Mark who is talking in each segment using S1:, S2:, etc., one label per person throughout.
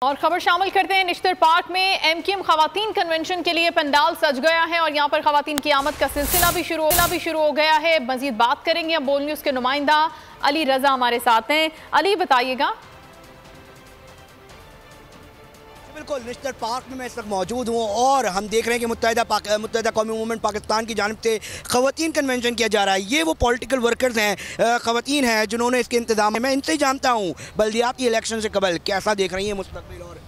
S1: और खबर शामिल करते हैं। निश्तर पार्क में एमकेएम खवातीन कन्वेंशन के लिए पंडाल सज गया है और यहाँ पर खवातीन की आमद का सिलसिला भी शुरू हो गया है। मजीद बात करेंगे हम बोल न्यूज़ के नुमाइंदा अली रजा हमारे साथ हैं। अली बताइएगा।
S2: बिल्कुल, निश्तर पार्क में मैं इस वक्त मौजूद हूँ और हम देख रहे हैं कि मुत्तहिदा कौमी मूवमेंट पाकिस्तान की जानिब से ख़वातीन कन्वेंशन किया जा रहा है। ये वो पॉलिटिकल वर्कर्स हैं, ख़वातीन हैं जिन्होंने इसके इंतज़ाम। मैं इनसे ही जानता हूँ बल्दियाती इलेक्शन से कबल कैसा देख रही हैं मुस्तकबिल। और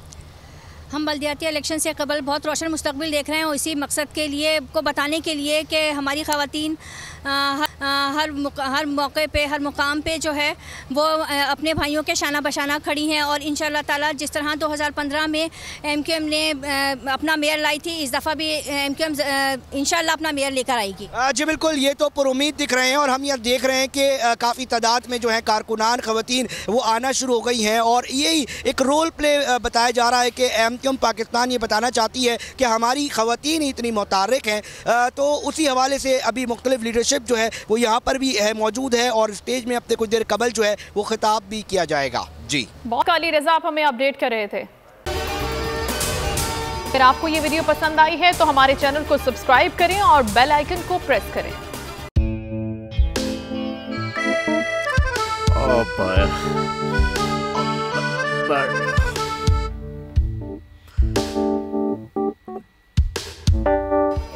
S3: हम बल्दियाती इलेक्शन से कबल बहुत रोशन मुस्तकबिल देख रहे हैं और इसी मकसद के लिए को बताने के लिए कि हमारी ख़वातीन हर मौके पे हर मुकाम पे जो है वो अपने भाइयों के शाना बशाना खड़ी हैं और इंशाअल्लाह ताला जिस तरह 2015 में एमकेएम ने अपना मेयर लाई थी, इस दफ़ा भी एमकेएम इंशाअल्लाह अपना मेयर लेकर आएगी।
S2: जी बिल्कुल, ये तो पुरुमीद दिख रहे हैं और हम यहाँ देख रहे हैं कि काफ़ी तादाद में जो है कारकुनान ख़वातीन वो आना शुरू हो गई हैं और यही एक रोल प्ले बताया जा रहा है कि एमकेएम पाकिस्तान ये बताना चाहती है कि हमारी ख़वातीन ही इतनी मुतहर्रिक हैं। तो उसी हवाले से अभी मुख्तलिफ लीडरशिप जो है वो यहाँ पर भी है मौजूद है और स्टेज में अपने कुछ देर कबल जो है वो खिताब भी किया जाएगा। जी
S1: बहुत अली रजा आप हमें अपडेट कर रहे थे। अगर आपको ये वीडियो पसंद आई है तो हमारे चैनल को सब्सक्राइब करें और बेल आइकन को प्रेस करें।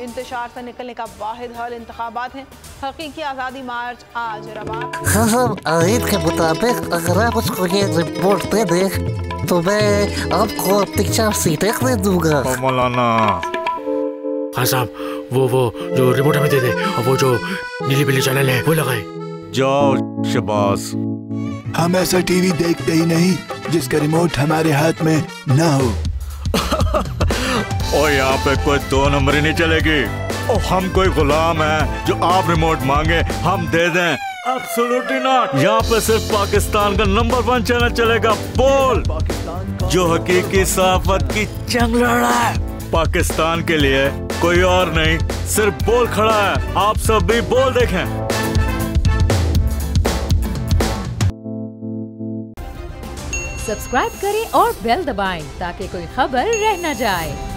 S1: इंतशार से निकलने का वाहिद हल इंतखाबात हैं। हकीकी आज़ादी मार्च आज रवा।
S4: हम आयत के मुताबिक अगर आप उसको ये रिपोर्ट दे दें तो मैं आपको अपनी 4 सीटें दे दूंगा।
S5: मौलाना
S6: हाँ साहब, वो जो रिमोट हमें दे दे और वो जो नीली पीली चैनल है वो लगाए।
S5: जाओ शबास।
S7: हम ऐसा टीवी देखते ही नहीं जिसका रिमोट हमारे हाथ में ना हो।
S5: और यहाँ पे कोई 2 नंबर ही नहीं चलेगी। और हम कोई गुलाम है जो आप रिमोट मांगे हम दे दें? Absolutely not. यहाँ पे सिर्फ पाकिस्तान का नंबर 1 चैनल चलेगा, बोल, जो हकीकी सहाफत की जंग लड़ रहा है। पाकिस्तान के लिए कोई और नहीं, सिर्फ बोल खड़ा है। आप सब भी बोल देखें।
S8: सब्सक्राइब करें और बेल दबाएं ताकि कोई खबर रह न जाए।